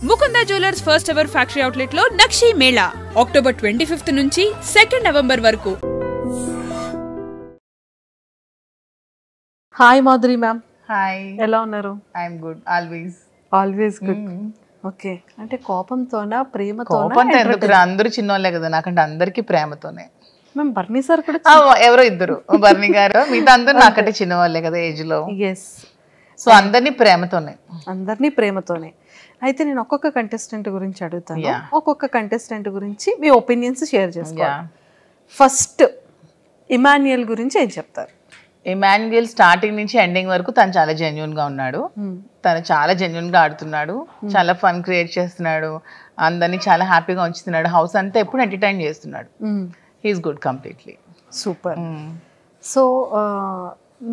Mukunda jewellers first ever factory outlet లో నక్షి Mela October 25th నుంచి 2nd November వరకు. Hi Madhuri ma'am. హాయ్, ఎలా ఉన్నారు? I'm good, always good. Okay, అంటే కోపంతోనా ప్రేమతోనా? కోపంతో ఎందుకు, అందరూ చిన్నోళ్ళే కదా, నాకంటే అందరికి ప్రేమతోనే. మేము బర్నీ సార్ కూడా ఎవరో ఇద్దరు, బర్నీ గారు, మిగతా అందరూ నాకంటే చిన్నవాళ్ళే కదా ఏజ్ లో. ఎస్, సో అందరినీ ప్రేమతోనే. అయితే నేను ఒక్కొక్క కంటెస్టెంట్ గురించి అడుగుతాను, ఒక్కొక్క కంటెస్టెంట్ గురించి మీ ఒపీనియన్స్ షేర్ చేసుకోవాలి. ఫస్ట్ ఇమాన్యుయల్ గురించి ఏం చెప్తారు? ఇమాన్యుయల్ స్టార్టింగ్ నుంచి ఎండింగ్ వరకు తను చాలా జెన్యున్ గా ఉన్నాడు. తను చాలా జెన్యున్ గా ఆడుతున్నాడు, చాలా ఫన్ క్రియేట్ చేస్తున్నాడు, అందరినీ చాలా హ్యాపీగా ఉంచుతున్నాడు, హౌస్ అంతా ఎప్పుడు ఎంటర్టైన్ చేస్తున్నాడు. He's good completely. Super. So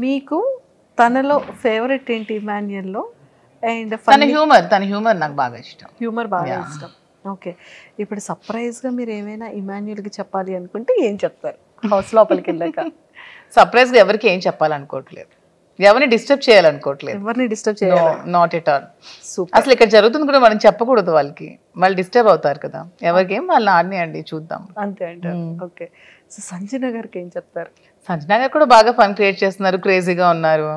మీకు తనలో ఫేవరెట్ ఏంటి ఇమాన్యుయల్లో? అండ్ తన హ్యూమర్ నాకు బాగా ఇష్టం. హ్యూమర్ బాగా ఇష్టం. ఓకే, ఇప్పుడు సర్ప్రైజ్గా మీరు ఏమైనా ఇమాన్యుయల్కి చెప్పాలి అనుకుంటే ఏం చెప్తారు హౌస్ లోపలికి వెళ్ళాక? సర్ప్రైజ్గా ఎవరికి ఏం చెప్పాలనుకోవట్లేదు, ఎవరిని డిస్టర్బ్ చేయాలనుకోవట్లేదు. ఎవరిని డిస్టర్బ్ చేయాలి? Not at all. అసలు ఇక్కడ జరుగుతుంది కూడా మనం చెప్పకూడదు, వాళ్ళకి వాళ్ళు డిస్టర్బ్ అవుతారు కదా. ఎవరికి ఏం వాళ్ళని ఆడినాయండి, చూద్దాం అంతే అంటారు. ఓకే, సో సంజన గారికి ఏం చెప్తారు? సంజన గారు కూడా బాగా ఫన్ క్రియేట్ చేస్తున్నారు, క్రేజీగా ఉన్నారు,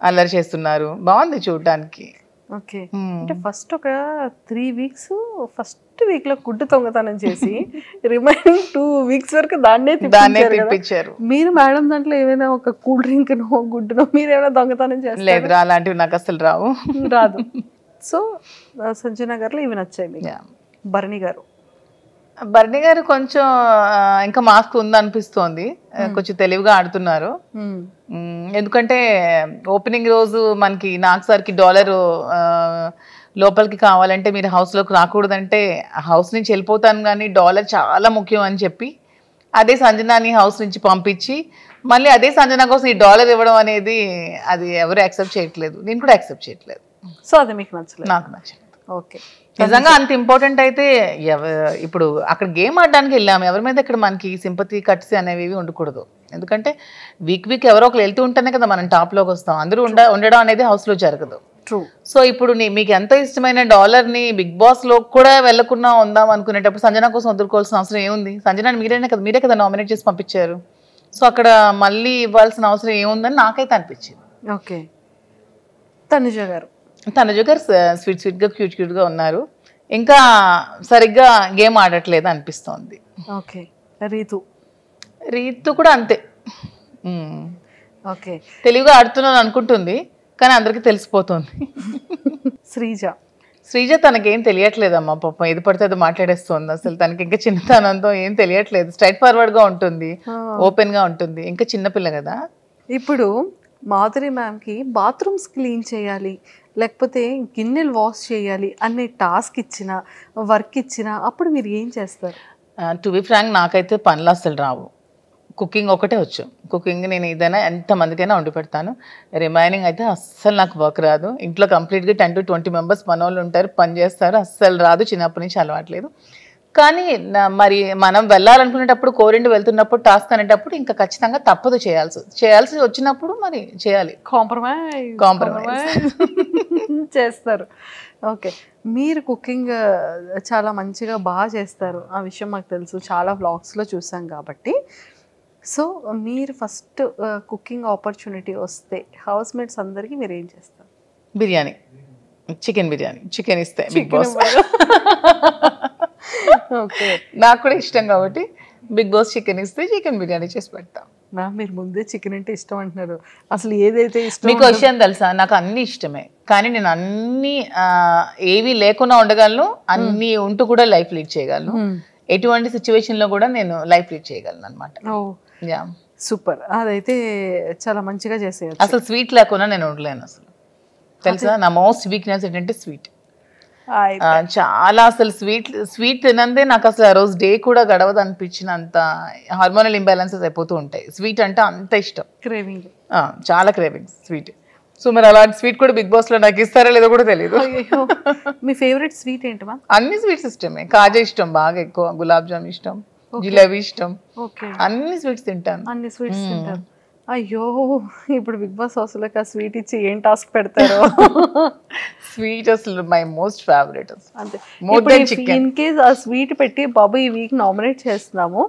అల్లరి చేస్తున్నారు, బాగుంది చూడడానికి. ఓకే, అంటే ఫస్ట్ ఒక 3 weeks ఫస్ట్ వీక్ లో గుడ్డు దొంగతనం చేసి రిమైనింగ్ 2 weeks వరకు దాన్నే తిప్పించారు. మీరు మేడం దాంట్లో ఏమైనా ఒక కూల్ డ్రింక్ నో గుడ్డునో మీరు ఏమైనా దొంగతనం చేస్తారు? లేదు, అలాంటివి నాకు అసలు రాదు. సో సంజన గారిలో ఇవి నచ్చాయి మీకు. బర్నీ గారు కొంచెం ఇంకా మాస్క్ ఉందనిపిస్తోంది, కొంచెం తెలివిగా ఆడుతున్నారు. ఎందుకంటే ఓపెనింగ్ రోజు మనకి నాకు సార్కి $1 లోపలికి కావాలంటే మీరు హౌస్లోకి రాకూడదంటే హౌస్ నుంచి వెళ్ళిపోతాను, కానీ $1 చాలా ముఖ్యం అని చెప్పి అదే సంజనాని హౌస్ నుంచి పంపించి మళ్ళీ అదే సంజన కోసం ఈ $1 ఇవ్వడం అనేది అది ఎవరు యాక్సెప్ట్ చేయట్లేదు, నేను కూడా యాక్సెప్ట్ చేయట్లేదు. సో అది మీకు నచ్చలేదు? నాకు నచ్చలేదు. ఓకే, నిజంగా అంత ఇంపార్టెంట్ అయితే ఇప్పుడు అక్కడ గేమ్ ఆడడానికి వెళ్ళాము, ఎవరి మీద ఇక్కడ మనకి సింపతి కట్స్ అనేవి ఉండకూడదు. ఎందుకంటే వీక్ ఎవరో ఒకరు వెళ్తూ ఉంటేనే కదా మనం టాప్లోకి వస్తాం, అందరూ ఉండడం అనేది హౌస్లో జరగదు. సో ఇప్పుడు మీకు ఎంతో ఇష్టమైన $1ని బిగ్ బాస్ లో కూడా వెళ్లకుండా ఉందాం అనుకునేటప్పుడు సంజన కోసం వదులుకోవాల్సిన అవసరం ఏముంది? సంజన మీరే కదా నామినేట్ చేసి పంపించారు. సో అక్కడ మళ్ళీ ఇవ్వాల్సిన అవసరం ఏముందని నాకైతే అనిపించింది. ఓకే, తనుజ గారు స్వీట్ గా క్యూట్ గా ఉన్నారు, ఇంకా సరిగ్గా గేమ్ ఆడట్లేదు అనిపిస్తోంది. ఓకే, రీతు కూడా అంతే. ఓకే, తెలివిగా ఆడుతున్నాను అనుకుంటుంది కానీ అందరికి తెలిసిపోతుంది. శ్రీజ తనకేం తెలియట్లేదమ్మా, పాపం ఏది పడితే అది మాట్లాడేస్తుంది. అసలు తనకి ఇంకా చిన్నతనంతో ఏం తెలియట్లేదు, స్ట్రైట్ ఫార్వర్డ్ గా ఉంటుంది, ఓపెన్ గా ఉంటుంది, ఇంకా చిన్నపిల్ల కదా. ఇప్పుడు మాధురి మ్యామ్కి బాత్రూమ్స్ క్లీన్ చేయాలి లేకపోతే గిన్నెలు వాష్ చేయాలి అనే టాస్క్ ఇచ్చినా వర్క్ ఇచ్చినా అప్పుడు మీరు ఏం చేస్తారు? టు బి ఫ్రాంక్ నాకైతే పనులు అసలు రావు, కుకింగ్ ఒకటే వచ్చు. కుకింగ్ నేను ఏదైనా ఎంతమందికైనా వండి పెడతాను, రిమైనింగ్ అయితే అస్సలు నాకు వర్క్ రాదు. ఇంట్లో కంప్లీట్గా 10 to 20 members మనోళ్ళు ఉంటారు, పని చేస్తారు, అస్సలు రాదు, చిన్నప్పటి నుంచి అలవాట్లేదు. కానీ మరి మనం వెళ్ళాలనుకునేటప్పుడు కోరిండి వెళ్తున్నప్పుడు టాస్క్ అనేటప్పుడు ఇంకా ఖచ్చితంగా తప్పదు, చేయాల్సి వచ్చినప్పుడు మరి చేయాలి, కాంప్రమైజ్ చేస్తారు. ఓకే, మీరు కుకింగ్ చాలా మంచిగా బాగా చేస్తారు, ఆ విషయం మాకు తెలుసు, చాలా వ్లాగ్స్లో చూసాం కాబట్టి. సో మీరు ఫస్ట్ కుకింగ్ ఆపర్చునిటీ వస్తే హౌస్ మేట్స్ అందరికీ మీరు ఏం చేస్తారు? చికెన్ బిర్యానీ ఇస్తే బిగ్ బాస్. ఓకే, నాకు కూడా ఇష్టం కాబట్టి బిగ్ బాస్ చికెన్ ఇస్తే చికెన్ బిర్యానీ చేసి పెడతాం. మీరు ముందే చికెన్ అంటే ఇష్టం అంటున్నారు, అసలు ఏదైతే ఇష్టం? మీకు విషయం తెలుసా, నాకు అన్ని ఇష్టమే, కానీ నేను అన్ని ఏవి లేకుండా ఉండగలను, అన్ని ఉంటూ కూడా లైఫ్ లీడ్ చేయగలను. ఎటువంటి సిచ్యువేషన్ లో కూడా నేను లైఫ్ లీడ్ చేయగలను అనమాట. సూపర్, అదైతే చాలా మంచిగా చేసేయచ్చు. అసలు స్వీట్ లేకుండా నేను ఉండలేను అసలు, తెలుసా? నా మోస్ట్ వీక్నెస్ ఏంటంటే స్వీట్. చాలా అసలు స్వీట్ తినందే నాకు అసలు ఆ రోజు డే కూడా గడవదు అనిపించినంత హార్మోనల్ ఇంబ్యాలెన్సెస్ అయిపోతూ ఉంటాయి. స్వీట్ అంటే అంత ఇష్టం, క్రేవింగ్, చాలా క్రేవింగ్ స్వీట్. సో మరి అలాంటి స్వీట్ కూడా బిగ్ బాస్ లో నాకు ఇస్తారా లేదో కూడా తెలియదు. మీ ఫేవరెట్ స్వీట్ ఏంటమ్మా? అన్ని స్వీట్స్ ఇష్టమే, కాజా ఇష్టం బాగా ఎక్కువ, గులాబ్ జామ్ ఇష్టం, జిలేబీ ఇష్టం, అన్ని స్వీట్స్ తింటాను. అన్ని స్వీట్స్ తింటాను. అయ్యో ఇప్పుడు బిగ్ బాస్ హౌస్లోకి ఆ స్వీట్ ఇచ్చి ఏం టాస్క్ పెడతారో. స్వీట్ అసలు మై మోస్ట్ ఫేవరెట్. అంతే. More than chicken. In case ఆ స్వీట్ పెట్టి బాబు ఈ వీక్ నామినేట్ చేస్తున్నాము,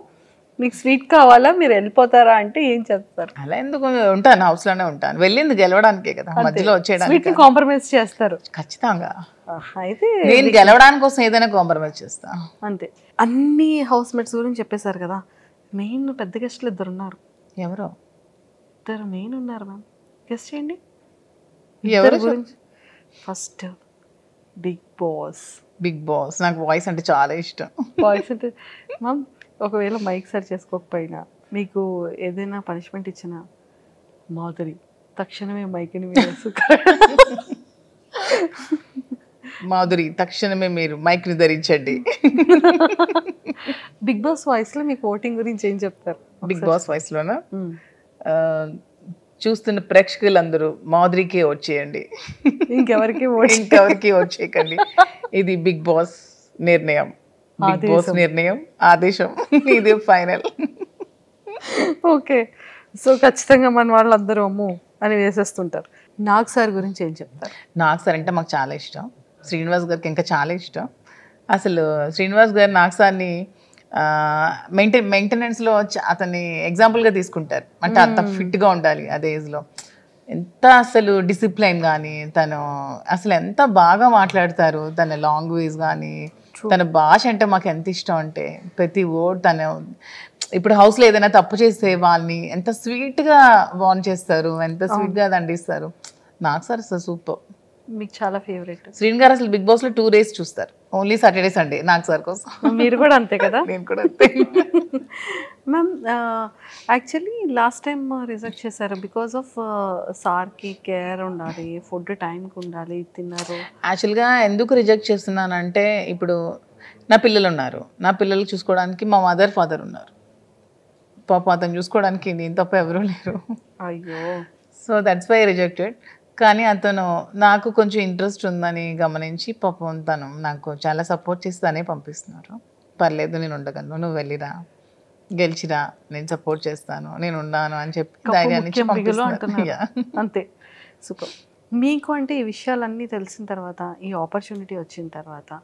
మీకు స్వీట్ కావాలా, మీరు వెళ్ళిపోతారా అంటే ఏం చెప్తారు? అలా ఎందుకు ఉంటాను, హౌస్ లోనే ఉంటాను. వెళ్ళింది గెలవడానికే కదా, మధ్యలో స్వీట్ వచ్చేయడానికి ని కాంప్రమైజ్ చేస్తారు. ఖచ్చితంగా. అయితే నేను గెలవడానికి కోసం ఏదైనా కాంప్రమైజ్ చేస్తా. అంతే. అన్ని హౌస్ మేట్స్ గురించి చెప్పేశారు కదా, మెయిన్ పెద్ద గెస్ట్లు 2 ఉన్నారు. ఎవరో 2 మెయిన్ ఉన్నారు మ్యామ్, గెస్ట్ చేయండి. ఎవరు గురించి first Bigg Boss. Bigg Boss నాకు వాయిస్ అంటే చాలా ఇష్టం. వాయిస్ అంటే మ్యామ్ ఒకవేళ మైక్ సరి చేసుకోకపోయినా మీకు ఏదైనా పనిష్మెంట్ ఇచ్చినా మాధురి తక్షణమే మైక్ని మాధురి తక్షణమే మీరు మైక్ ని ధరించండి. బిగ్ బాస్ వాయిస్ లో మీకు ఓటింగ్ గురించి ఏం చెప్తారు? బిగ్ బాస్ వాయిస్ లోనా? చూస్తున్న ప్రేక్షకులందరూ మాధురికే ఓట్ చేయండి, ఇంకెవరికి ఇంకెవరికి ఓట్ చేయకండి. ఇది బిగ్ బాస్ నిర్ణయం, బిగ్ బాస్ నిర్ణయం, ఆదేశం, ఇది ఫైనల్. ఓకే. సో ఖచ్చితంగా మన వాళ్ళందరూ అమ్ము అని వేసేస్తుంటారు. నాగ్ సార్ గురించి ఏం చెప్తారు? నాగ్ సార్ అంటే మాకు చాలా ఇష్టం, శ్రీనివాస్ గారికి ఇంకా చాలా ఇష్టం. అసలు శ్రీనివాస్ గారు నాగ్ సార్ని మెయింటెనెన్స్లో అతన్ని ఎగ్జాంపుల్గా తీసుకుంటారు. అంటే అంత ఫిట్గా ఉండాలి అదే ఏజ్లో. ఎంత అసలు డిసిప్లైన్ కానీ, తను అసలు ఎంత బాగా మాట్లాడతారు, తన లాంగ్వేజ్ కానీ, తన భాష అంటే మాకు ఎంత ఇష్టం అంటే ప్రతి వర్డ్ తను. ఇప్పుడు హౌస్లో ఏదైనా తప్పు చేస్తే వాళ్ళని ఎంత స్వీట్గా వార్న్ చేస్తారు, ఎంత స్వీట్గా దండిస్తారు. నాగ్ సార్ అసలు సూపర్. మీకు చాలా ఫేవరెట్. శ్రీన్ గారు అసలు బిగ్ బాస్లో 2 days చూస్తారు, only Saturday Sunday Nag sir కోసం. మీరు కూడా అంతే కదా? నేను కూడా అంతే. Ma'am actually last time reject చేశారు బికాస్ ఆఫ్ సార్కి కేర్ ఉండాలి, ఫుడ్ టైంకి ఉండాలి, తిన్నారు. యాక్చువల్గా ఎందుకు రిజెక్ట్ చేస్తున్నానంటే, ఇప్పుడు నా పిల్లలు ఉన్నారు, నా పిల్లలు చూసుకోవడానికి మా మదర్ ఫాదర్ ఉన్నారు. పాప అతను చూసుకోవడానికి నేను తప్ప ఎవరూ లేరు. అయ్యో. So that's why rejected. కానీ అతను నాకు కొంచెం ఇంట్రెస్ట్ ఉందని గమనించి పాపం తను నాకు చాలా సపోర్ట్ చేసి తనే పంపిస్తున్నారు. పర్లేదు నేను ఉండగలను, నువ్వు వెళ్ళిరా, గెలిచిరా, నేను సపోర్ట్ చేస్తాను, నేను ఉన్నాను అని చెప్పి ధైర్యాన్ని ఇచ్చి పంపిస్తున్నారు. అంతే. సూపర్. మీకు అంటే ఈ విషయాలన్నీ తెలిసిన తర్వాత, ఈ ఆపర్చునిటీ వచ్చిన తర్వాత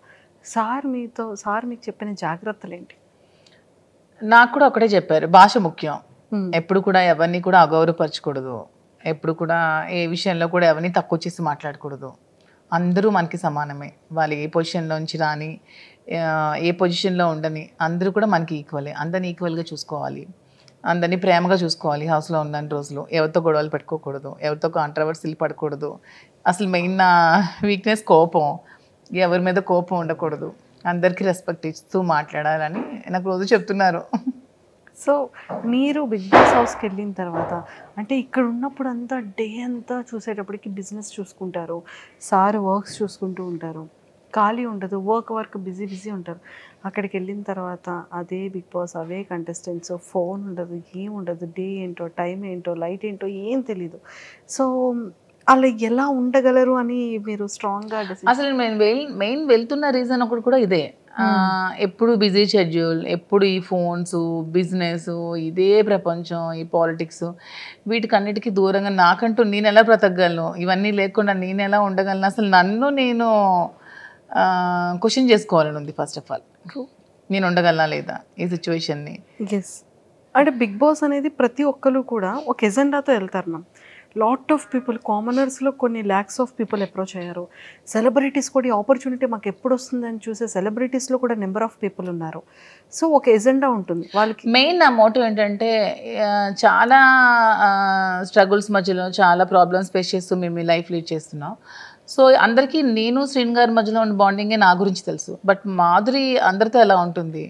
సార్ మీకు చెప్పిన జాగ్రత్తలు ఏంటి? నాకు కూడా ఒకటే చెప్పారు, భాష ముఖ్యం, ఎప్పుడు కూడా ఎవరిని కూడా అగౌరవపరచకూడదు, ఎప్పుడు కూడా ఏ విషయంలో కూడా ఎవరిని తక్కువ చేసి మాట్లాడకూడదు. అందరూ మనకి సమానమే, వాళ్ళు ఏ పొజిషన్లోంచి రాని, ఏ పొజిషన్లో ఉండని, అందరూ కూడా మనకి ఈక్వలే. అందరిని ఈక్వల్గా చూసుకోవాలి, అందరినీ ప్రేమగా చూసుకోవాలి. హౌస్లో ఉన్న రోజులు ఎవరితో గొడవలు పెట్టుకోకూడదు, ఎవరితో కాంట్రవర్సీలు పడకూడదు. అసలు మెయిన్ నా వీక్నెస్ కోపం, ఎవరి మీద కోపం ఉండకూడదు, అందరికీ రెస్పెక్ట్ ఇస్తూ మాట్లాడాలని నాకు రోజు చెప్తున్నారు. సో మీరు బిగ్ బాస్ హౌస్కి వెళ్ళిన తర్వాత, అంటే ఇక్కడ ఉన్నప్పుడు అంతా డే అంతా చూసేటప్పటికి బిజినెస్ చూసుకుంటారు, సార్ వర్క్స్ చూసుకుంటూ ఉంటారు, ఖాళీ ఉండదు, వర్క్ బిజీ ఉంటారు. అక్కడికి వెళ్ళిన తర్వాత అదే బిగ్ బాస్, అవే కంటెస్టెంట్స్, ఫోన్ ఉండదు, ఏం ఉండదు, డే ఏంటో, టైం ఏంటో, లైట్ ఏంటో ఏం తెలీదు. సో అలా ఎలా ఉండగలరు అని మీరు స్ట్రాంగ్గా అసలు మెయిన్ వెళ్తున్న రీజన్ ఒకటి కూడా ఇదే. ఎప్పుడు బిజీ షెడ్యూల్, ఎప్పుడు ఈ ఫోన్స్, బిజినెస్, ఇదే ప్రపంచం, ఈ పాలిటిక్స్, వీటికన్నిటికీ దూరంగా నాకంటూ నేను ఎలా బ్రతకగలను, ఇవన్నీ లేకుండా నేను ఎలా ఉండగలను, అసలు నన్ను నేను క్వశ్చన్ చేసుకోవాలని ఉంది. ఫస్ట్ ఆఫ్ ఆల్ నేను ఉండగలనా లేదా ఈ సిచ్యువేషన్ని. ఎస్. అంటే బిగ్ బాస్ అనేది ప్రతి ఒక్కరు కూడా ఒక ఎజెండాతో వెళ్తారు మ్యామ్. లాట్ ఆఫ్ పీపుల్, కామనర్స్లో కొన్ని ల్యాక్స్ ఆఫ్ పీపుల్ అప్రోచ్ అయ్యారు. సెలబ్రిటీస్ కూడా ఈ ఆపర్చునిటీ మాకు ఎప్పుడు వస్తుందని చూసే సెలబ్రిటీస్లో కూడా నెంబర్ ఆఫ్ పీపుల్ ఉన్నారు. సో ఒక ఎజెండా ఉంటుంది వాళ్ళకి. మెయిన్ నా మోటివ్ ఏంటంటే, చాలా స్ట్రగుల్స్ మధ్యలో చాలా ప్రాబ్లమ్స్ ఫేస్ చేస్తూ మేము ఈ లైఫ్ లీడ్ చేస్తున్నాం. సో అందరికీ నేను శ్రీన్ గారి మధ్యలో ఉన్న బాండింగే నా గురించి తెలుసు. బట్ మాధురి అందరితో ఎలా ఉంటుంది,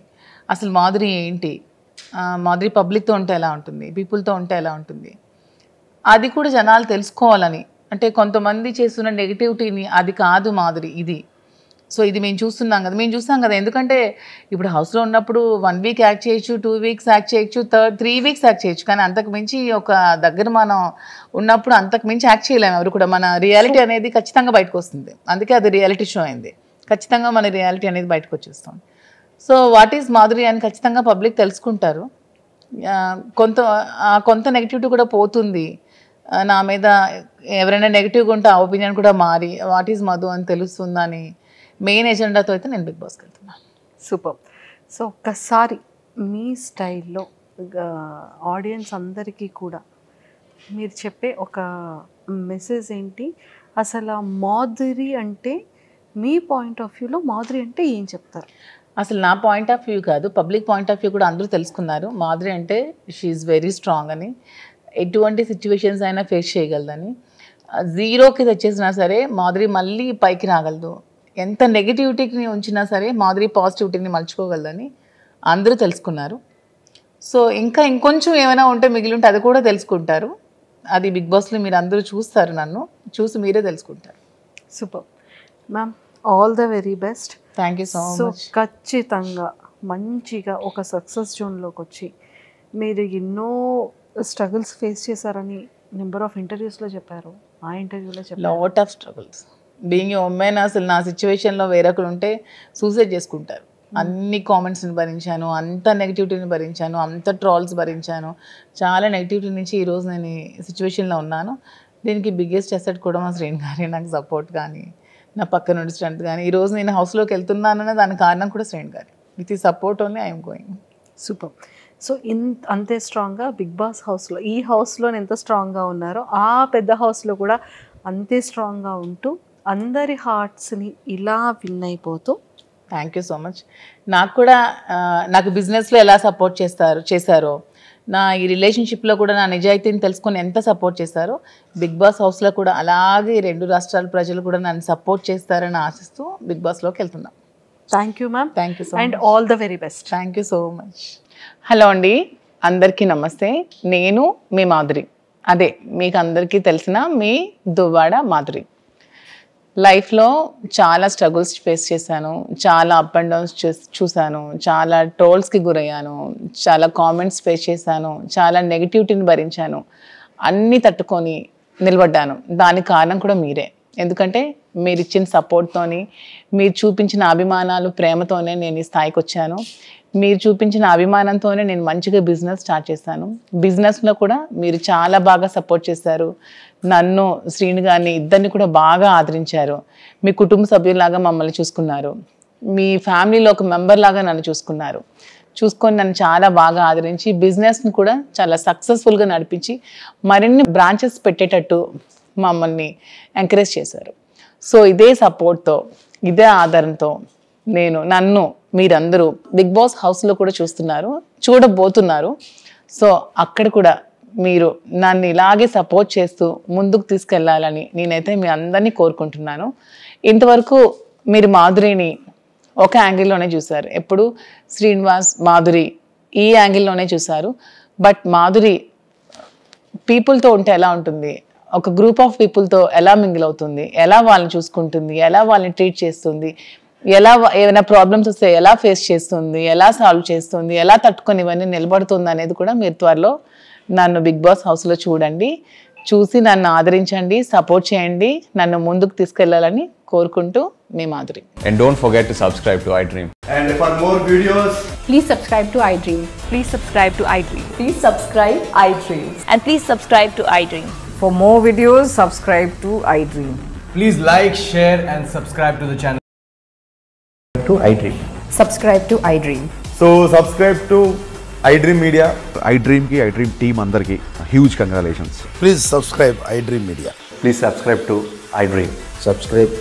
అసలు మాధురి ఏంటి, మాధురి పబ్లిక్తో ఉంటే ఎలా ఉంటుంది, పీపుల్తో ఉంటే ఎలా ఉంటుంది, అది కూడా జనాలు తెలుసుకోవాలని. అంటే కొంతమంది చేస్తున్న నెగిటివిటీని, అది కాదు మాధురి, ఇది. సో ఇది మేము చూస్తాం కదా. ఎందుకంటే ఇప్పుడు హౌస్లో ఉన్నప్పుడు 1 week యాక్ట్ చేయొచ్చు, 2 weeks యాక్ట్ చేయొచ్చు, 3 weeks యాక్ట్ చేయొచ్చు. కానీ అంతకు మించి ఒక దగ్గర మనం ఉన్నప్పుడు అంతకు మించి యాక్ట్ చేయలేము ఎవరు కూడా. మన రియాలిటీ అనేది ఖచ్చితంగా బయటకు వస్తుంది. అందుకే అది రియాలిటీ షో అయింది. ఖచ్చితంగా మన రియాలిటీ అనేది బయటకు వచ్చేస్తాం. సో వాట్ ఈజ్ మాధురి అని ఖచ్చితంగా పబ్లిక్ తెలుసుకుంటారు. కొంత నెగిటివిటీ కూడా పోతుంది. నా మీద ఎవరైనా నెగిటివ్గా ఉంటే ఆ ఒపీనియన్ కూడా మారి వాట్ ఈజ్ మధు అని తెలుస్తుందని మెయిన్ ఎజెండాతో అయితే నేను బిగ్ బాస్కి వెళ్తున్నాను. సూపర్. సో ఒక్కసారి మీ స్టైల్లో ఆడియన్స్ అందరికీ కూడా మీరు చెప్పే ఒక మెసేజ్ ఏంటి? అసలు మాధురి అంటే మీ పాయింట్ ఆఫ్ వ్యూలో మాధురి అంటే ఏం చెప్తారు? అసలు నా పాయింట్ ఆఫ్ వ్యూ కాదు, పబ్లిక్ పాయింట్ ఆఫ్ వ్యూ కూడా అందరూ తెలుసుకున్నారు. మాధురి అంటే షీఈ్ వెరీ స్ట్రాంగ్ అని, ఎటువంటి సిచ్యువేషన్స్ అయినా ఫేస్ చేయగలదని, జీరోకి తెచ్చేసినా సరే మాధురి మళ్ళీ పైకి రాగలదు. ఎంత నెగిటివిటీని ఉంచినా సరే మాధురి పాజిటివిటీని మలుచుకోగలదని అందరూ తెలుసుకున్నారు. సో ఇంకా ఇంకొంచెం ఏమైనా ఉంటే మిగిలి ఉంటే అది కూడా తెలుసుకుంటారు. అది బిగ్ బాస్లో మీరు అందరూ చూస్తారు, నన్ను చూసి మీరే తెలుసుకుంటారు. Super ma'am, all the very best. Thank you so much. ఖచ్చితంగా మంచిగా ఒక సక్సెస్ జోన్లోకి వచ్చి మీరు ఎన్నో స్ట్రగుల్స్ ఫేస్ చేశారని నెంబర్ ఆఫ్ ఇంటర్వ్యూస్లో చెప్పారు. ఆ ఇంటర్వ్యూలో చెప్పారు lot of struggles. Being a women అసలు నా సిచ్యువేషన్లో వేరొకరు ఉంటే సూసైడ్ చేసుకుంటారు. అన్ని కామెంట్స్ని భరించాను, అంత నెగిటివిటీని భరించాను, అంత ట్రాల్స్ భరించాను, చాలా నెగిటివిటీ నుంచి ఈరోజు నేను ఈ సిచ్యువేషన్లో ఉన్నాను. దీనికి బిగ్గెస్ట్ అసెట్ కూడా మా శ్రేణి గారి నాకు సపోర్ట్ కానీ, నా పక్క నుండి స్ట్రెంత్ కానీ, ఈరోజు నేను హౌస్లోకి వెళ్తున్నాననే దానికి కారణం కూడా శ్రేణి గారి. విత్ ఈ support only I'm going. Super. So అంతే స్ట్రాంగ్గా బిగ్ బాస్ హౌస్లో, ఈ హౌస్లో ఎంత స్ట్రాంగ్గా ఉన్నారో ఆ పెద్ద హౌస్లో కూడా అంతే స్ట్రాంగ్గా ఉంటూ అందరి హార్ట్స్ని ఇలా విన్ అయిపోతూ. Thank you so much. నాకు కూడా నాకు బిజినెస్లో ఎలా సపోర్ట్ చేశారో, నా ఈ రిలేషన్షిప్లో కూడా నా నిజాయితీని తెలుసుకొని ఎంత సపోర్ట్ చేశారో, బిగ్ బాస్ హౌస్లో కూడా అలాగే 2 రాష్ట్రాల ప్రజలు కూడా నన్ను సపోర్ట్ చేస్తారని ఆశిస్తూ బిగ్ బాస్లోకి వెళ్తున్నాం. Thank you ma'am. Thank you so much and all the very best. Thank you so much. Hello అండి, అందరికీ నమస్తే. నేను మీ మాధురి, అదే మీకు అందరికీ తెలిసిన మీ దువ్వాడ మాధురి. లైఫ్లో చాలా స్ట్రగుల్స్ ఫేస్ చేశాను, చాలా అప్ అండ్ డౌన్స్ చూశాను, చాలా ట్రోల్స్కి గురయ్యాను, చాలా కామెంట్స్ ఫేస్ చేశాను, చాలా నెగిటివిటీని భరించాను. అన్నీ తట్టుకొని నిలబడ్డాను. దానికి కారణం కూడా మీరే. ఎందుకంటే మీరు ఇచ్చిన సపోర్ట్తోని, మీరు చూపించిన అభిమానాలు, ప్రేమతోనే నేను ఈ స్థాయికి వచ్చాను. మీరు చూపించిన అభిమానంతోనే నేను మంచిగా బిజినెస్ స్టార్ట్ చేశాను. బిజినెస్లో కూడా మీరు చాలా బాగా సపోర్ట్ చేశారు. నన్ను, శ్రీని గారిని, ఇద్దరిని కూడా బాగా ఆదరించారు. మీ కుటుంబ సభ్యులాగా మమ్మల్ని చూసుకున్నారు. మీ ఫ్యామిలీలో ఒక మెంబర్ లాగా నన్ను చూసుకొని నన్ను చాలా బాగా ఆదరించి బిజినెస్ని కూడా చాలా సక్సెస్ఫుల్గా నడిపించి మరిన్ని బ్రాంచెస్ పెట్టేటట్టు మమ్మల్ని ఎంకరేజ్ చేశారు. సో ఇదే సపోర్ట్తో, ఇదే ఆదరణతో నన్ను మీరందరూ బిగ్ బాస్ హౌస్లో కూడా చూడబోతున్నారు. సో అక్కడ కూడా మీరు నన్ను ఇలాగే సపోర్ట్ చేస్తూ ముందుకు తీసుకెళ్లాలని నేనైతే మీ అందరినీ కోరుకుంటున్నాను. ఇంతవరకు మీరు మాధురిని ఒక యాంగిల్లోనే చూశారు, ఎప్పుడు శ్రీనివాస్, మాధురి ఈ యాంగిల్లోనే చూశారు. బట్ మాధురి పీపుల్తో ఉంటే ఎలా ఉంటుంది, ఒక గ్రూప్ ఆఫ్ పీపుల్తో ఎలా మింగిల్ అవుతుంది, ఎలా వాళ్ళని చూసుకుంటుంది, ఎలా వాళ్ళని ట్రీట్ చేస్తుంది, ఎలా ఏమైనా ప్రాబ్లమ్స్ వస్తే ఎలా ఫేస్ చేస్తుంది, ఎలా సాల్వ్ చేస్తుంది, ఎలా తట్టుకొని ఇవన్నీ నిలబడుతుంది అనేది కూడా మీరు త్వరలో నన్ను బిగ్ బాస్ హౌస్లో చూసి నన్ను ఆదరించండి, సపోర్ట్ చేయండి, నన్ను ముందుకు తీసుకెళ్లాలని కోరుకుంటూ మీ Madhuri. And don't forget to subscribe to iDream. And for more videos, please subscribe to iDream. Please subscribe to iDream. Please subscribe iDream. And please subscribe to iDream. For more videos, subscribe to iDream. please like, share and subscribe to the channel. To iDream. Subscribe to iDream. So subscribe to iDream Media. iDream ki iDream team andarki huge congratulations. Please subscribe iDream Media. Please subscribe to iDream. Subscribe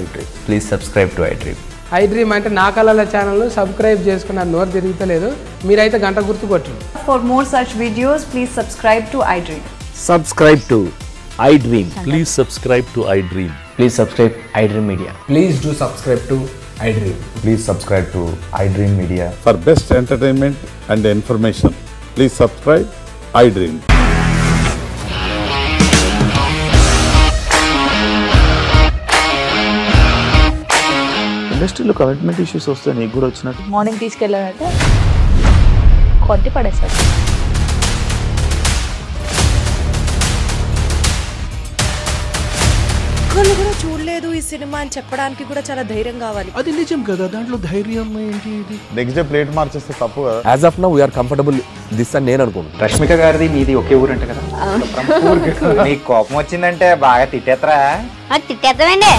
iDream. Please subscribe to iDream. iDream అంటే నా కళల channel subscribe చేసుకున్న నోరు తిరుగుతలేదు, మీరైతే గంట గుర్తు కొట్టండి. For more such videos, please subscribe to iDream. Subscribe to iDream. Please subscribe to iDream. Please subscribe iDream Media. Please do subscribe to iDream. Please subscribe to iDream Media. For best entertainment and information, please subscribe iDream. ఇండస్ట్రీలో commitment issues వస్తే నీకు కూడా వచ్చినట్టు morning తీసుకెళ్ళాలంటే కొట్టి పడేస్తారు. ఒక్కళ్ళు కూడా చూడలేదు ఈ సినిమా అని చెప్పడానికి కూడా చాలా ధైర్యం కావాలి. అది నిజం కదా, దాంట్లో ధైర్యం ఏంటి? నెక్స్ట్ డే ప్లేట్ మార్చేస్తే తప్పు కదా. As of now we're comfortable this అని నేను అనుకుంటున్నాను. రష్మిక గారిది మీది ఒకే ఊరంట కదా? నీకు కోపం వచ్చిందంటే బాగా తిట్టేత్తరా? తిట్టేద్దామండి.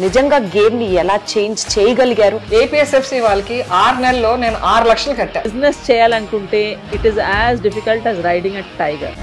నిజంగా గేమ్ ని ఎలా చేంజ్ చేయగలిగారు? ఏపీఎస్ఎఫ్సి వాళ్ళకి 6 నెలల్లో నేను 6 లక్షలు కట్టా. బిజినెస్ చేయాలనుకుంటే it is as difficult as riding a tiger.